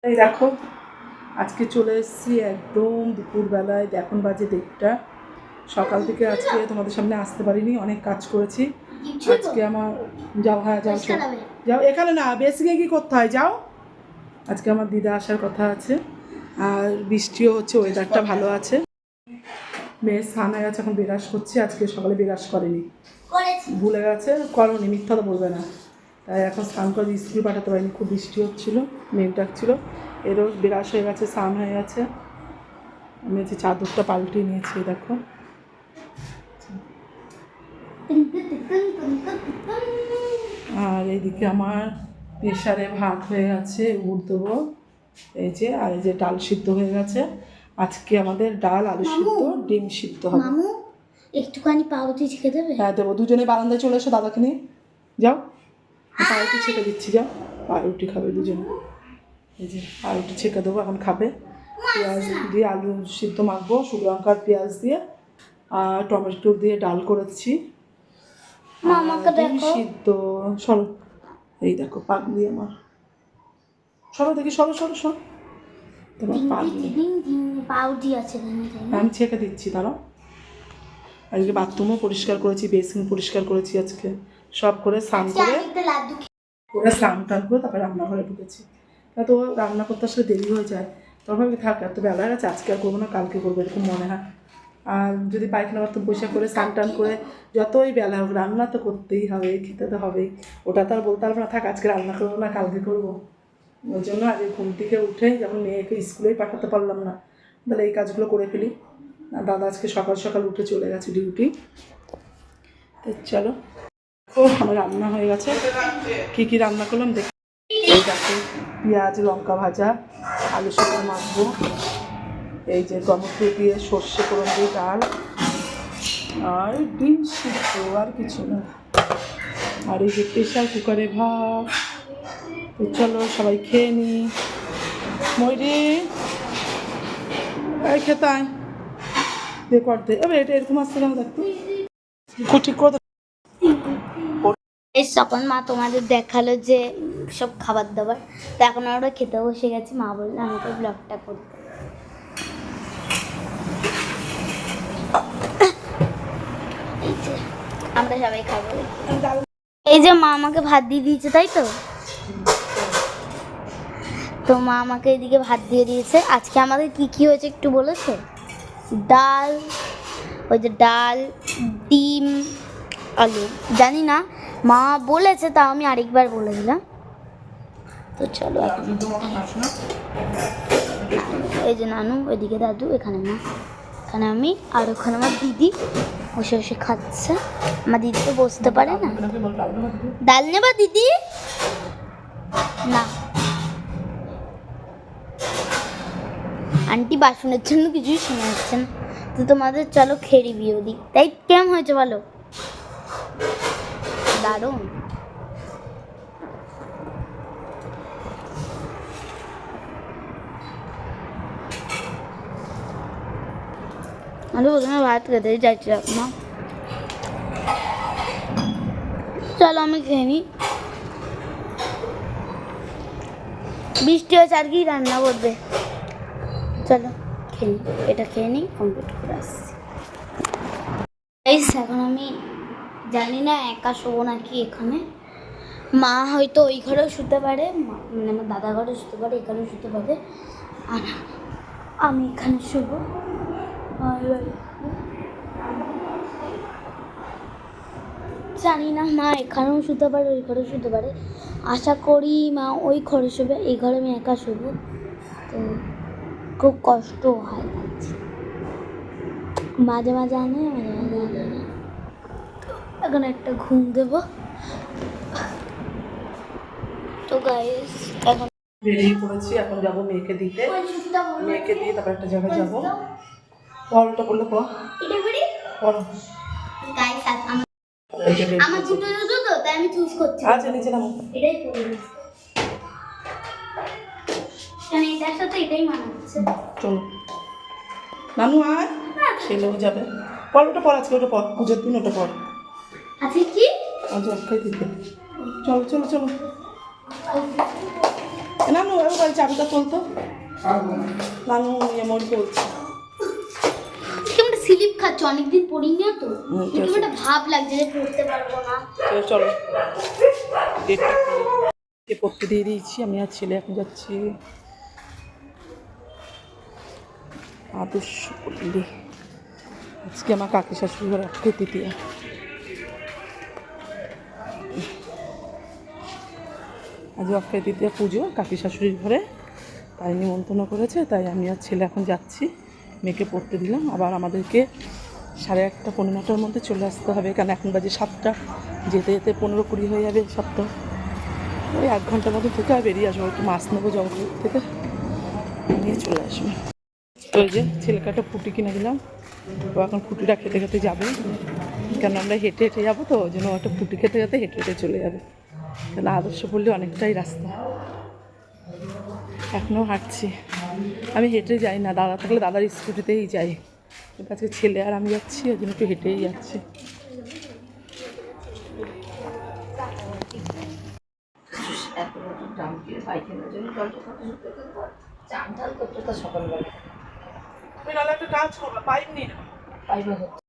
এই দেখো আজকে চলে এসেছি একদম দুপুরবেলায়, এখন বাজে 1:30। সকাল থেকে আজকে তোমাদের সামনে আসতে পারিনি, অনেক কাজ করেছি আজকে আমার। যাও, হ্যাঁ যাও, যাও, এখানে না, বেসিকে কি করতে হয়, যাও। আজকে আমার দিদা আসার কথা আছে, আর বৃষ্টিও হচ্ছে, ওয়েদারটা ভালো আছে। মেয়ে স্নান হয়ে গেছে, এখন বিরাস করছে। আজকে সকালে বিরাস করেনি, ভুলে গেছে, করনি, মিথ্যা তো বলবে না। তাই এখন স্নান করে স্কুল পাঠাতে পারিনি, খুব বৃষ্টি হচ্ছিলো, মেঘ ডাকছিল। এরও বিরাস হয়ে গেছে, স্নান হয়ে গেছে। আমি হচ্ছে চাদরটা পাল্টে নিয়েছি, দেখো। আর এইদিকে আমার প্রেশারে ভাত হয়ে গেছে, উড় দেবো। এই যে, আর এই যে ডাল সিদ্ধ হয়ে গেছে। আজকে আমাদের ডাল, আলু সিদ্ধ, ডিম সিদ্ধ হবে। একটুখানি পাউরুটি ছেঁকে দেবে? হ্যাঁ দেবো। দুজনে বারান্দায় চলে এসো দাদাকে নিয়ে, যাও। পাউরুটি ছেঁকে দিচ্ছি, যাও। পাউরুটি খাবে দুজনে। এই যে পাউরুটি ছেঁকে দেবো, এখন খাবে। পেঁয়াজ দিয়ে আলু সিদ্ধ মাখবো, শুকনো লঙ্কার পেঁয়াজ দিয়ে, আর টমেটো দিয়ে ডাল করেছি। ডিম সিদ্ধ। সরো, এই দেখো পাগলি আমার, সরো দেখি, সরো সরো সরো। তোমার পাগলি পাউরুটি আছে, আমি ছেঁকে দিচ্ছি, দাঁড়াও। আজকে বাথরুমও পরিষ্কার করেছি, বেসিন পরিষ্কার করেছি আজকে, সব করে স্নান করে স্নান টান করে তারপরে রান্নাঘরে ঢুকেছি। তো রান্না করতে আসলে দেরি হয়ে যায়, তখন আমি থাক, এত বেলা গেছে, আজকে আর করবো না, কালকে করবো, এরকম মনে হয়। আর যদি পায়খানা বাথরুম পরিষ্কার করে স্নান টান করে যতই বেলা হোক, রান্না তো করতেই হবে, খেতে তো হবেই। ওটা তো আর বলতে পারবো না, থাক আজকে রান্না করবো না, কালকে করবো। ওই জন্য আগে ঘুম থেকে উঠে, যেমন মেয়েকে স্কুলেই পাঠাতে পারলাম না, তাহলে এই কাজগুলো করে ফেলি। আর দাদা আজকে সকাল সকাল উঠে চলে গেছে ডিউটি। তো চলো, আমার রান্না হয়ে গেছে। কী কী রান্না করলাম দেখ। এই দেখো, পেঁয়াজ লঙ্কা ভাজা, আলু সিদ্ধ মাখবো। এই যে টমেটো দিয়ে সর্ষে ফোড়ন দিয়ে ডাল, আর ডিম সিদ্ধ, আর কিছু না। আর এই যে প্রেশার কুকারে ভাত। তো চলো সবাই খেয়ে নিই। ময়ূরী, এই খেতায় দে, কর দে। এবার এটা এরকম আসতে কেন, দেখতো ঠিক করে। তখন মা তোমাদের দেখালো যে সব খাবার দাবার, তো এখন আমরা খেতে বসে গেছি। মা বললো আমি তো ব্লগটা করতে, এই যে আমরা সবাই খাবো। এই যে মা আমাকে ভাত দিয়ে দিয়েছে, তাই তো? তো মা আমাকে এদিকে ভাত দিয়ে দিয়েছে। আজকে আমাদের কি কি হয়েছে একটু বলেছে? ডাল, ওই যে ডাল, ডিম, আলু, জানি না, মা বলেছে, তাও আমি আরেকবার বলে দিলাম। তো চলো, এই যে নানু, ওইদিকে দাদু, এখানে মা, এখানে আমি, আর ওখানে আমার দিদি বসে বসে খাচ্ছে। আমার দিদি তো বসতে পারে না। ডাল নেবা দিদি? না, আন্টি বাসনের জন্য কিছুই শোনা যাচ্ছে না। তো তোমাদের চলো খেয়ে রিভিউ দিই। তাই কেমন হয়েছে বলো? দারুণ। আমি প্রথমে ভাত খেতে চাইছিলাম না, চলো আমি খেয়ে নিই। বৃষ্টি হয়েছে, আর কি রান্না করবে? চলো খেয়ে নিই, এটা খেয়ে নিই, কমপ্লিট করে আসছি। এখন আমি জানি না একা শোবো নাকি এখানে। মা হয়তো ওই ঘরেও শুতে পারে, মানে আমার দাদা ঘরে শুতে পারে, এখানেও শুতে পারে, আর আমি এখানে শোবো। জানি না, মা এখানেও শুতে পারে, ওই ঘরেও শুতে পারে। আশা করি মা ওই ঘরে শোবে, এই ঘরে আমি একা শোবো। তো খুব কষ্ট হয়, মাঝে মাঝে আনে, মাঝে মাঝে আনে না। এখন একটা ঘুম দেবো। তো গাইস, এখন বেরিয়ে পড়েছি, এখন যাবো মেয়েকে দিতে। মেয়েকে দিয়ে তারপর একটা জায়গায় যাবো। পরোটা বললে পড়ো। আমার দুটো জুতো তো, তাই আমি চুজ করছি। আচ্ছা নিচে নামো। এটাই পরে নিই, কারণ এটার সাথে এটাই মানাচ্ছে। চলো নানু আয়, ছেলেও যাবে। পর ওটা পর, আজকে ওটা পর, পুজোর দিন ওটা পর। আজকে কি? আজ অক্ষয় দিতে। চলো চলো চলো। নানু ওই চাবিটা তুলতো, নানু মই তুলছে। কেমন স্লিপ খাচ্ছ, অনেকদিন পড়িনি না তো, একটু একটা ভাব লাগছে যে পড়তে পারবো না। চলো ডেটটা পড়তে দিয়ে দিয়েছি, আমি আর ছেলে এখন যাচ্ছি আদর্শ পল্লী। আজকে আমার কাকি শাশুড়ি ঘরে অক্ষয় তৃতীয়া। আজ অক্ষয় তৃতীয়া পুজো কাকি শাশুড়ির ঘরে, তাই নিমন্ত্রণ করেছে, তাই আমি আর ছেলে এখন যাচ্ছি। মেয়েকে পড়তে দিলাম, আবার আমাদেরকে 8:30 পৌনে 9টার মধ্যে চলে আসতে হবে, কারণ এখন বাজে 7টা, যেতে যেতে 15-20 হয়ে যাবে 7টা। ওই 1 ঘন্টার মধ্যে থেকে আর বেরিয়ে আসবো, একটু মাছ নেবো জঙ্গল থেকে, নিয়ে চলে আসবো। তো ওই যে ছেলেকে একটা ফুটি কিনে দিলাম, ও এখন ফুটিটা খেতে খেতে যাবে, কেন আমরা হেঁটে হেঁটে যাবো, তো ওই জন্য একটা ফুটি খেতে খেতে হেঁটে হেঁটে চলে যাবে। তাহলে আদর্শ পড়লে অনেকটাই রাস্তা, এখনও হাঁটছি। আমি হেঁটে যাই না, দাদা থাকলে দাদার স্কুটিতেই যাই, কিন্তু আজকে ছেলে আর আমি যাচ্ছি, ওই জন্য একটু হেঁটেই যাচ্ছি। সকালবেলা একটা কাজ করবা, পাইপ নিয়ে